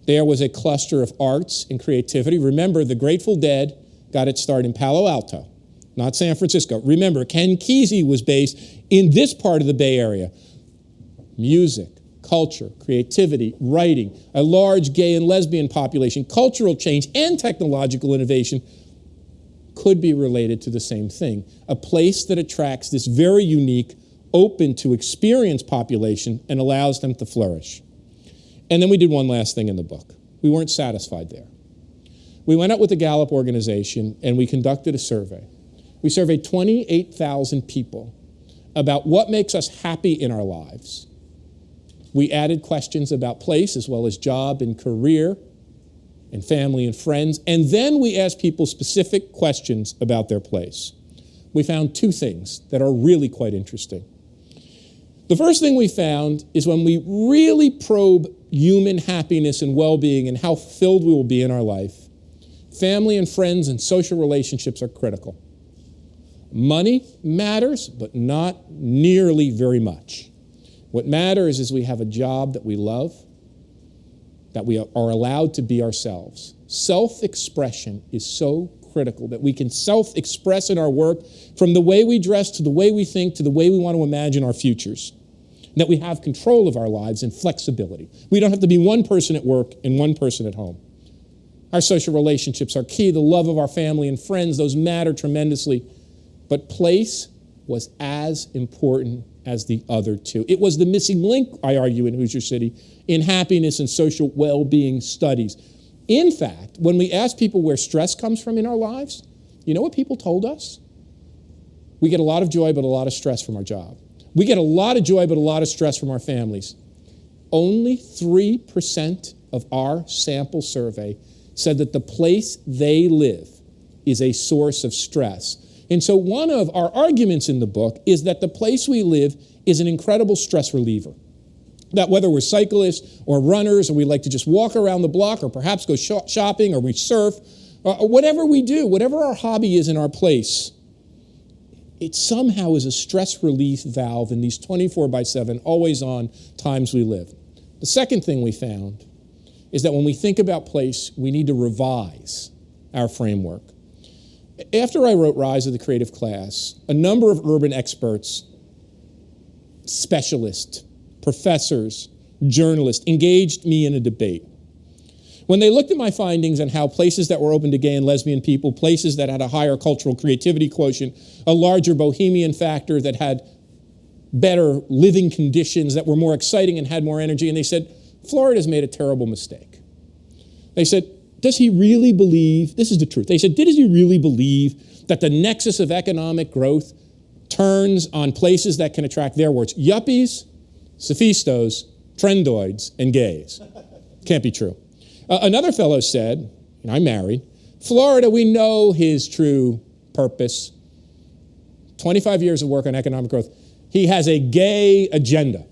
There was a cluster of arts and creativity. Remember, the Grateful Dead got its start in Palo Alto, not San Francisco. Remember, Ken Kesey was based in this part of the Bay Area. Music, culture, creativity, writing, a large gay and lesbian population, cultural change, and technological innovation could be related to the same thing. A place that attracts this very unique, open to experience population and allows them to flourish. And then we did one last thing in the book. We weren't satisfied there. We went out with the Gallup organization and we conducted a survey We surveyed 28,000 people about what makes us happy in our lives. We added questions about place as well as job and career and family and friends, and then we asked people specific questions about their place. We found two things that are really quite interesting. The first thing we found is when we really probe human happiness and well-being and how fulfilled we will be in our life, family and friends and social relationships are critical. Money matters, but not nearly very much. What matters is we have a job that we love, that we are allowed to be ourselves. Self-expression is so critical, that we can self-express in our work from the way we dress to the way we think to the way we want to imagine our futures. And that we have control of our lives and flexibility. We don't have to be one person at work and one person at home. Our social relationships are key. The love of our family and friends, those matter tremendously. But place was as important as the other two. It was the missing link, I argue, in Hoosier City, in happiness and social well-being studies. In fact, when we asked people where stress comes from in our lives, you know what people told us? We get a lot of joy, but a lot of stress from our job. We get a lot of joy, but a lot of stress from our families. Only 3% of our sample survey said that the place they live is a source of stress. And so one of our arguments in the book is that the place we live is an incredible stress reliever. That whether we're cyclists or runners, or we like to just walk around the block, or perhaps go shopping, or we surf, or whatever we do, whatever our hobby is in our place, it somehow is a stress relief valve in these 24/7, always-on times we live. The second thing we found is that when we think about place, we need to revise our framework. After I wrote Rise of the Creative Class, a number of urban experts, specialists, professors, journalists engaged me in a debate. When they looked at my findings on how places that were open to gay and lesbian people, places that had a higher cultural creativity quotient, a larger bohemian factor, that had better living conditions, that were more exciting and had more energy, and they said, Florida's made a terrible mistake. They said, does he really believe, this is the truth, they said, does he really believe that the nexus of economic growth turns on places that can attract, their words, yuppies, sophistos, trendoids, and gays? Can't be true. Another fellow said, and I'm married, Florida, we know his true purpose. 25 years of work on economic growth. He has a gay agenda.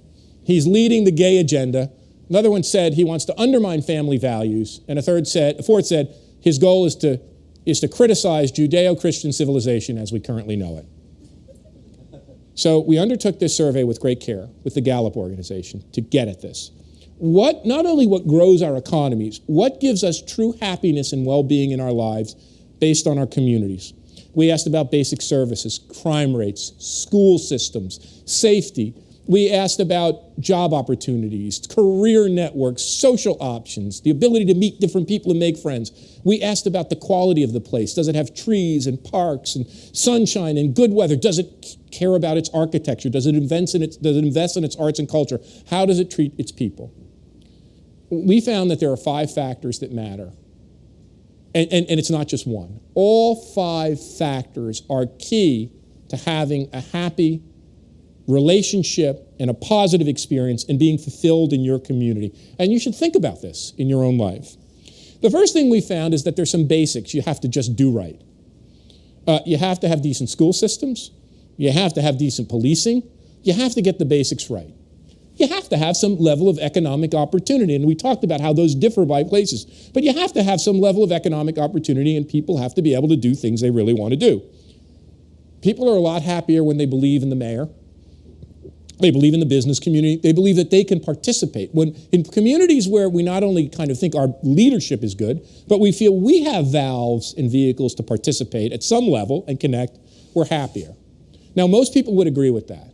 He's leading the gay agenda. Another one said he wants to undermine family values. And a fourth said his goal is to criticize Judeo-Christian civilization as we currently know it. So we undertook this survey with great care with the Gallup organization to get at this. Not only what grows our economies, what gives us true happiness and well-being in our lives based on our communities. We asked about basic services, crime rates, school systems, safety. We asked about job opportunities, career networks, social options, the ability to meet different people and make friends. We asked about the quality of the place. Does it have trees and parks and sunshine and good weather? Does it care about its architecture? Does it invest in its arts and culture? How does it treat its people? We found that there are 5 factors that matter. And it's not just one. All 5 factors are key to having a happy relationship and a positive experience and being fulfilled in your community. And you should think about this in your own life. The first thing we found is that there's some basics you have to just do right. You have to have decent school systems. You have to have decent policing. You have to get the basics right. You have to have some level of economic opportunity, and we talked about how those differ by places. But you have to have some level of economic opportunity, and people have to be able to do things they really want to do. People are a lot happier when they believe in the mayor. They believe in the business community. They believe that they can participate. When in communities where we not only kind of think our leadership is good, but we feel we have valves and vehicles to participate at some level and connect, we're happier. Now, most people would agree with that.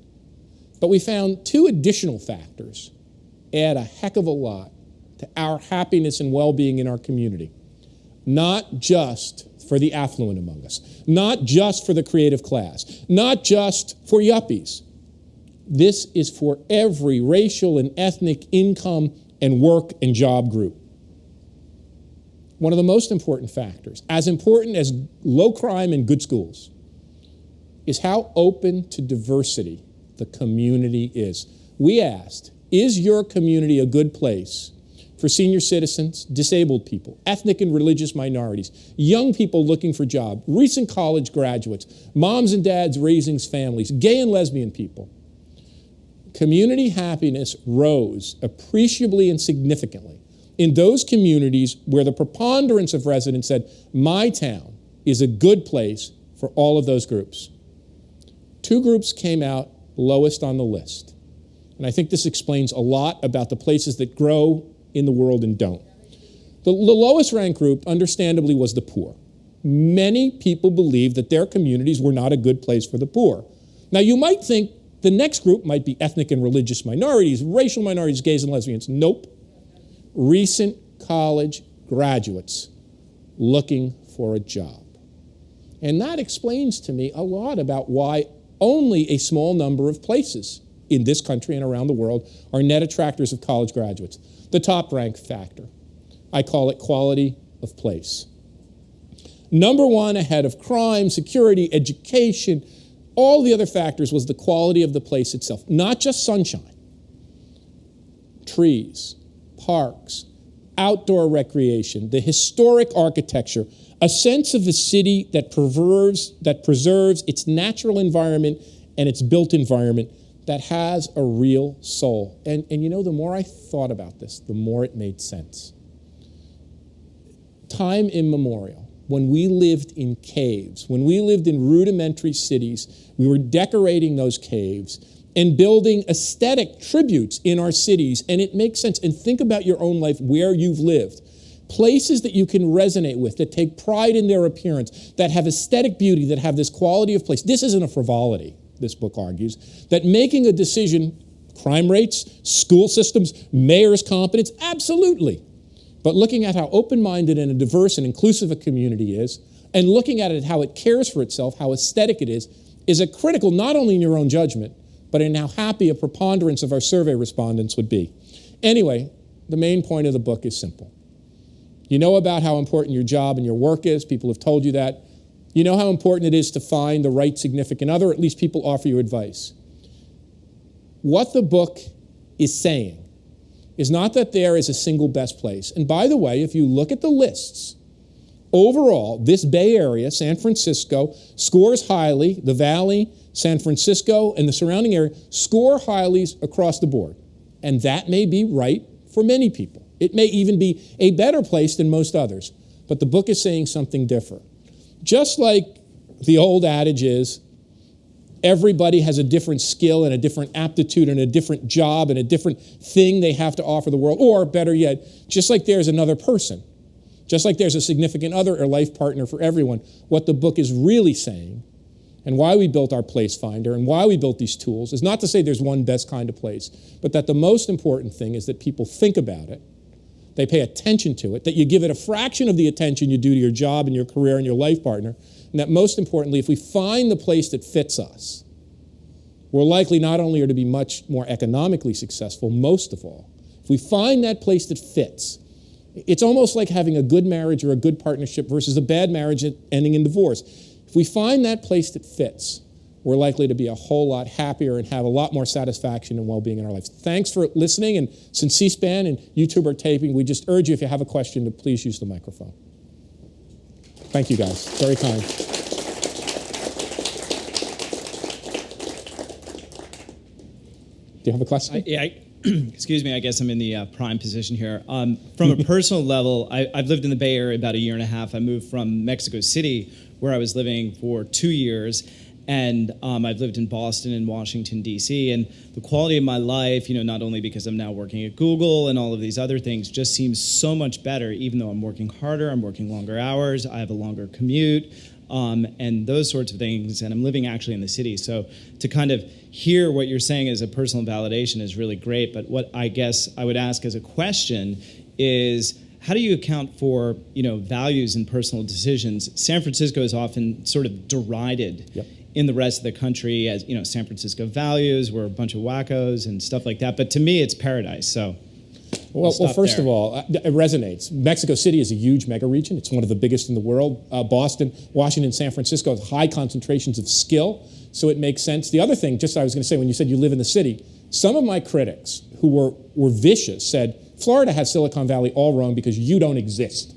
But we found 2 additional factors add a heck of a lot to our happiness and well-being in our community. Not just for the affluent among us, not just for the creative class, not just for yuppies. This is for every racial and ethnic income and work and job group. One of the most important factors, as important as low crime and good schools, is how open to diversity the community is. We asked, is your community a good place for senior citizens, disabled people, ethnic and religious minorities, young people looking for jobs, recent college graduates, moms and dads raising families, gay and lesbian people? Community happiness rose appreciably and significantly in those communities where the preponderance of residents said, my town is a good place for all of those groups. Two groups came out lowest on the list. And I think this explains a lot about the places that grow in the world and don't. The lowest ranked group, understandably, was the poor. Many people believed that their communities were not a good place for the poor. Now, you might think the next group might be ethnic and religious minorities, racial minorities, gays and lesbians. Nope. Recent college graduates looking for a job. And that explains to me a lot about why only a small number of places in this country and around the world are net attractors of college graduates. The top ranked factor, I call it quality of place. Number one ahead of crime, security, education, all the other factors was the quality of the place itself, not just sunshine. Trees, parks, outdoor recreation, the historic architecture, a sense of a city that preserves its natural environment and its built environment that has a real soul. And you know, the more I thought about this, the more it made sense. Time immemorial, when we lived in caves, when we lived in rudimentary cities, we were decorating those caves and building aesthetic tributes in our cities, and it makes sense. And think about your own life, where you've lived. Places that you can resonate with, that take pride in their appearance, that have aesthetic beauty, that have this quality of place. This isn't a frivolity, this book argues, that making a decision, crime rates, school systems, mayor's competence, absolutely. But looking at how open-minded and a diverse and inclusive a community is, and looking at it how it cares for itself, how aesthetic it is a critical not only in your own judgment, but in how happy a preponderance of our survey respondents would be. Anyway, the main point of the book is simple. You know about how important your job and your work is. People have told you that. You know how important it is to find the right significant other. At least people offer you advice. What the book is saying is not that there is a single best place. And by the way, if you look at the lists, overall, this Bay Area, San Francisco, scores highly. The Valley, San Francisco, and the surrounding area score highly across the board. And that may be right for many people. It may even be a better place than most others. But the book is saying something different. Just like the old adage is, everybody has a different skill and a different aptitude and a different job and a different thing they have to offer the world. Or better yet, just like there's another person, just like there's a significant other or life partner for everyone, what the book is really saying, and why we built our Place Finder and why we built these tools, is not to say there's one best kind of place, but that the most important thing is that people think about it, they pay attention to it, that you give it a fraction of the attention you do to your job and your career and your life partner, and that most importantly, if we find the place that fits us, we're likely not only to be much more economically successful, most of all, if we find that place that fits, it's almost like having a good marriage or a good partnership versus a bad marriage ending in divorce. If we find that place that fits, we're likely to be a whole lot happier and have a lot more satisfaction and well-being in our lives. Thanks for listening, and since C-SPAN and YouTube are taping, we just urge you, if you have a question, to please use the microphone. Thank you, guys. Very kind. Do you have a question? Excuse me, I guess I'm in the prime position here. From a personal level, I've lived in the Bay Area about a year and a half. I moved from Mexico City, where I was living for 2 years, and I've lived in Boston and Washington, D.C., and the quality of my life, not only because I'm now working at Google and all of these other things, just seems so much better, even though I'm working harder, I'm working longer hours, I have a longer commute, and those sorts of things, and I'm living actually in the city. So to kind of hear what you're saying as a personal validation is really great, but what I guess I would ask as a question is, how do you account for, values in personal decisions? San Francisco is often sort of derided in the rest of the country as, San Francisco values, we're a bunch of wackos and stuff like that. But to me, it's paradise, so. Well, first there. of all, it resonates. Mexico City is a huge mega region. It's one of the biggest in the world. Boston, Washington, San Francisco have high concentrations of skill, so it makes sense. The other thing, just I was going to say, when you said you live in the city, some of my critics who were vicious said, Florida has Silicon Valley all wrong because you don't exist.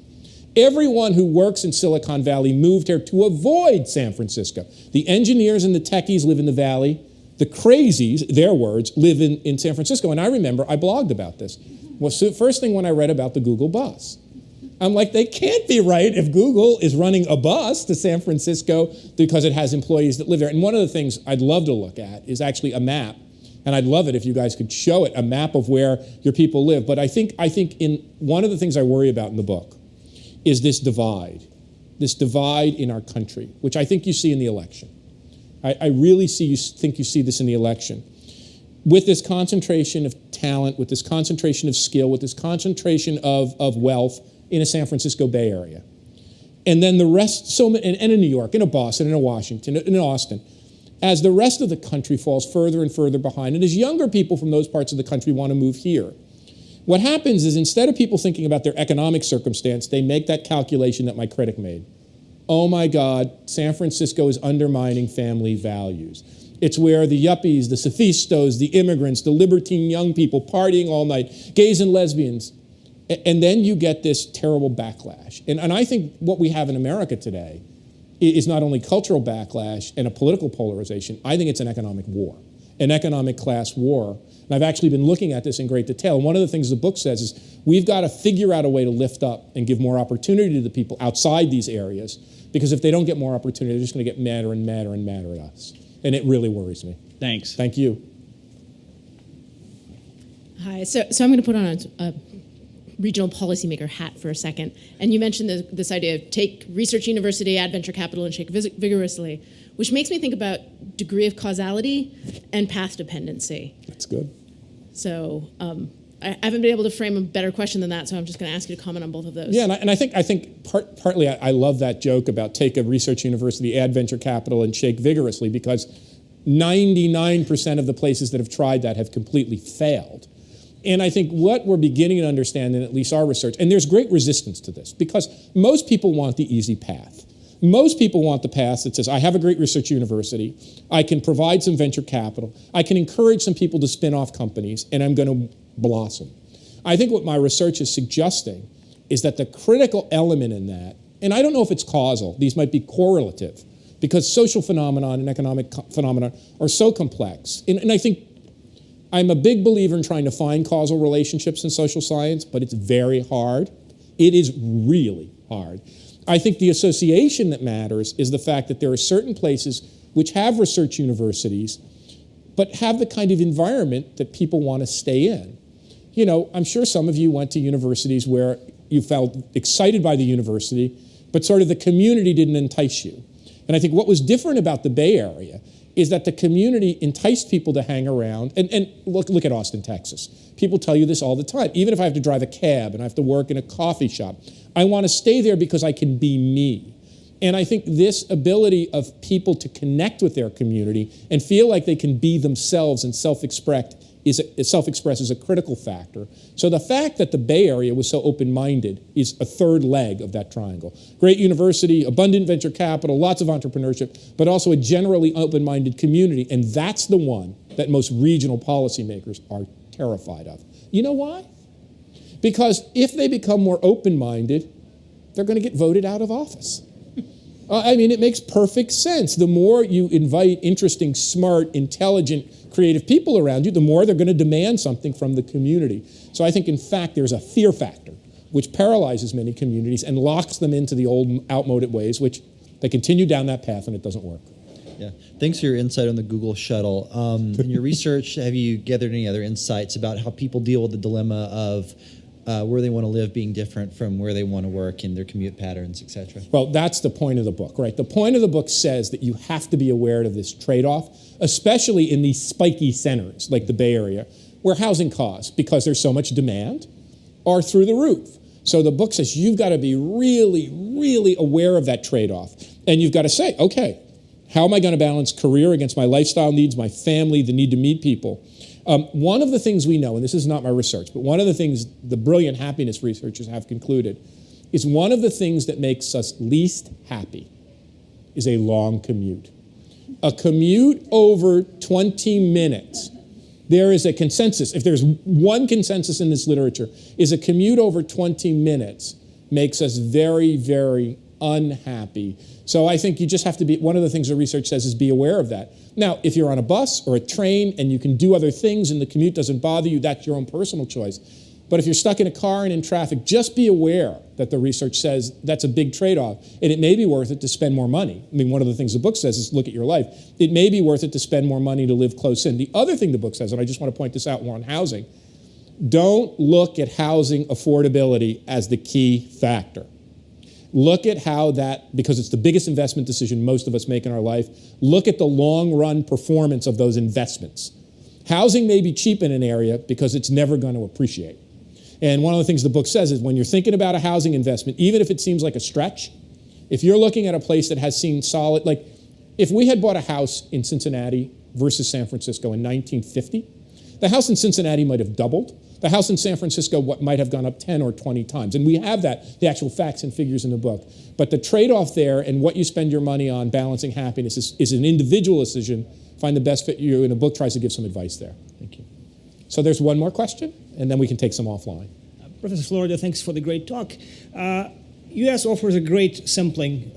Everyone who works in Silicon Valley moved here to avoid San Francisco. The engineers and the techies live in the Valley. The crazies, their words, live in San Francisco. And I remember I blogged about this. Well, so first thing when I read about the Google bus, I'm like, they can't be right if Google is running a bus to San Francisco because it has employees that live there. And one of the things I'd love to look at is actually a map. And I'd love it if you guys could show it, a map of where your people live. But I think in one of the things I worry about in the book is this divide in our country, which I think you see in the election. I really think you see this in the election. With this concentration of talent, with this concentration of skill, with this concentration of wealth in a San Francisco Bay Area. And then the rest, and in New York, and in Boston, and in Washington, and in Austin, as the rest of the country falls further and further behind, and as younger people from those parts of the country want to move here, what happens is instead of people thinking about their economic circumstance, they make that calculation that my critic made. Oh my God, San Francisco is undermining family values. It's where the yuppies, the sophistos, the immigrants, the libertine young people partying all night, gays and lesbians. And then you get this terrible backlash. And I think what we have in America today is not only cultural backlash and a political polarization, I think it's an economic war, an economic class war. And I've actually been looking at this in great detail. And one of the things the book says is we've got to figure out a way to lift up and give more opportunity to the people outside these areas, because if they don't get more opportunity, they're just going to get madder and madder and madder at us. And it really worries me. Thanks. Thank you. Hi. So I'm going to put on a regional policymaker hat for a second. And you mentioned this idea of take research university, add venture capital, and shake vigorously, which makes me think about degree of causality and path dependency. That's good. So I haven't been able to frame a better question than that, so I'm just going to ask you to comment on both of those. Yeah, and I think partly I love that joke about take a research university, add venture capital, and shake vigorously, because 99% of the places that have tried that have completely failed. And I think what we're beginning to understand in at least our research, and there's great resistance to this, because most people want the easy path. Most people want the path that says, I have a great research university, I can provide some venture capital, I can encourage some people to spin off companies, and I'm going to blossom. I think what my research is suggesting is that the critical element in that, and I don't know if it's causal, these might be correlative, because social phenomenon and economic phenomena are so complex. And I think I'm a big believer in trying to find causal relationships in social science, but it's very hard. It is really hard. I think the association that matters is the fact that there are certain places which have research universities, but have the kind of environment that people want to stay in. You know, I'm sure some of you went to universities where you felt excited by the university, but sort of the community didn't entice you. And I think what was different about the Bay Area is that the community enticed people to hang around. And look at Austin, Texas. People tell you this all the time. Even if I have to drive a cab and I have to work in a coffee shop, I want to stay there because I can be me. And I think this ability of people to connect with their community and feel like they can be themselves and self-express is a critical factor. So the fact that the Bay Area was so open-minded is a third leg of that triangle. Great university, abundant venture capital, lots of entrepreneurship, but also a generally open-minded community. And that's the one that most regional policymakers are terrified of. You know why? Because if they become more open-minded, they're going to get voted out of office. I mean, it makes perfect sense. The more you invite interesting, smart, intelligent, creative people around you, the more they're going to demand something from the community. So I think, in fact, there's a fear factor which paralyzes many communities and locks them into the old, outmoded ways, which they continue down that path and it doesn't work. Yeah. Thanks for your insight on the Google shuttle. In your research, have you gathered any other insights about how people deal with the dilemma of where they want to live being different from where they want to work in their commute patterns, et cetera? Well, that's the point of the book, right? The point of the book says that you have to be aware of this trade-off, especially in these spiky centers like the Bay Area, where housing costs, because there's so much demand, are through the roof. So the book says you've got to be really, really aware of that trade-off. And you've got to say, okay, how am I going to balance career against my lifestyle needs, my family, the need to meet people? One of the things we know, and this is not my research, but one of the things the brilliant happiness researchers have concluded is one of the things that makes us least happy is a long commute. A commute over 20 minutes. There is a consensus, if there's one consensus in this literature, is a commute over 20 minutes makes us very, very unhappy. So I think you just have to be, one of the things the research says is be aware of that. Now, if you're on a bus or a train and you can do other things and the commute doesn't bother you, that's your own personal choice. But if you're stuck in a car and in traffic, just be aware that the research says that's a big trade-off. And it may be worth it to spend more money. I mean, one of the things the book says is look at your life. It may be worth it to spend more money to live close in. The other thing the book says, and I just want to point this out more on housing, don't look at housing affordability as the key factor. Look at how that, because it's the biggest investment decision most of us make in our life, look at the long-run performance of those investments. Housing may be cheap in an area because it's never going to appreciate. And one of the things the book says is when you're thinking about a housing investment, even if it seems like a stretch, if you're looking at a place that has seen solid, like if we had bought a house in Cincinnati versus San Francisco in 1950, the house in Cincinnati might have doubled. The house in San Francisco might have gone up 10 or 20 times. And we have that, the actual facts and figures in the book. But the trade-off there and what you spend your money on balancing happiness is an individual decision. Find the best fit for you, and the book tries to give some advice there. Thank you. So there's one more question, and then we can take some offline. Professor Florida, thanks for the great talk. U.S. offers a great sampling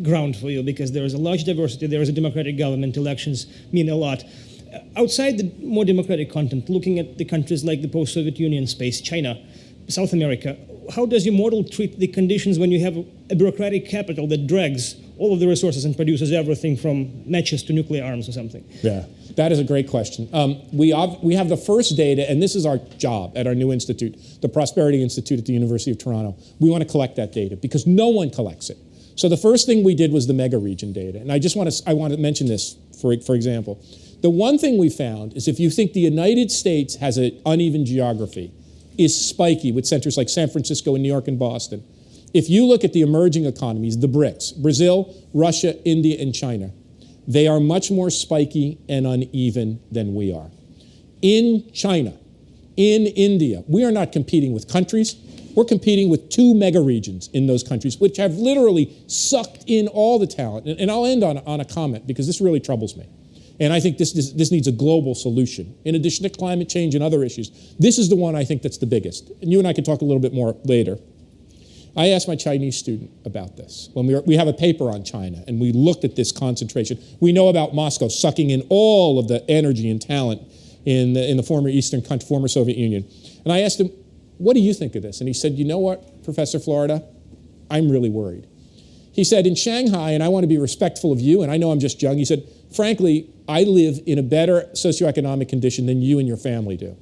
ground for you because there is a large diversity, there is a democratic government, elections mean a lot. Outside the more democratic content, looking at the countries like the post-Soviet Union space, China, South America, how does your model treat the conditions when you have a bureaucratic capital that drags all of the resources and produces everything from matches to nuclear arms or something? Yeah, that is a great question. We have the first data, and this is our job at our new institute, the Prosperity Institute at the University of Toronto. We want to collect that data because no one collects it. So the first thing we did was the mega region data, and I want to mention this for example. The one thing we found is if you think the United States has an uneven geography, is spiky with centers like San Francisco and New York and Boston. If you look at the emerging economies, the BRICS, Brazil, Russia, India, and China, they are much more spiky and uneven than we are. In China, in India, we are not competing with countries. We're competing with two mega regions in those countries, which have literally sucked in all the talent. And I'll end on a comment because this really troubles me. And I think this needs a global solution. In addition to climate change and other issues, this is the one I think that's the biggest. And you and I can talk a little bit more later. I asked my Chinese student about this. When we have a paper on China, and we looked at this concentration. We know about Moscow sucking in all of the energy and talent in the former Eastern country, former Soviet Union. And I asked him, what do you think of this? And he said, you know what, Professor Florida, I'm really worried. He said, in Shanghai, and I want to be respectful of you, and I know I'm just young, he said, frankly, I live in a better socioeconomic condition than you and your family do.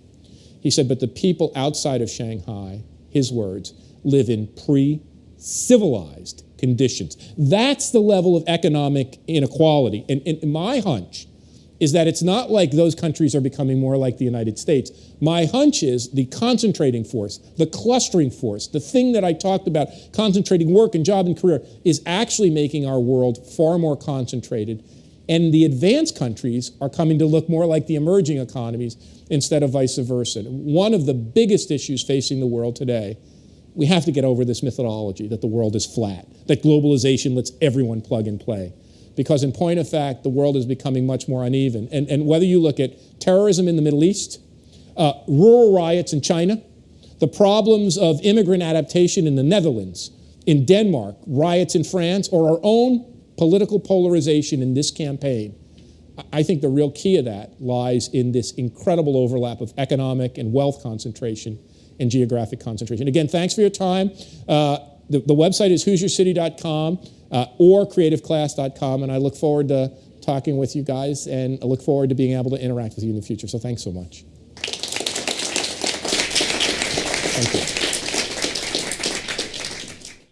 He said, but the people outside of Shanghai, his words, live in pre-civilized conditions. That's the level of economic inequality. And my hunch is that it's not like those countries are becoming more like the United States. My hunch is the concentrating force, the clustering force, the thing that I talked about, concentrating work and job and career, is actually making our world far more concentrated. And the advanced countries are coming to look more like the emerging economies instead of vice versa. One of the biggest issues facing the world today, we have to get over this methodology that the world is flat, that globalization lets everyone plug and play. Because in point of fact, the world is becoming much more uneven. And whether you look at terrorism in the Middle East, rural riots in China, the problems of immigrant adaptation in the Netherlands, in Denmark, riots in France, or our own political polarization in this campaign, I think the real key of that lies in this incredible overlap of economic and wealth concentration and geographic concentration. Again, thanks for your time. The website is who'syourcity.com or creativeclass.com, and I look forward to talking with you guys, and I look forward to being able to interact with you in the future. So thanks so much. Thank you.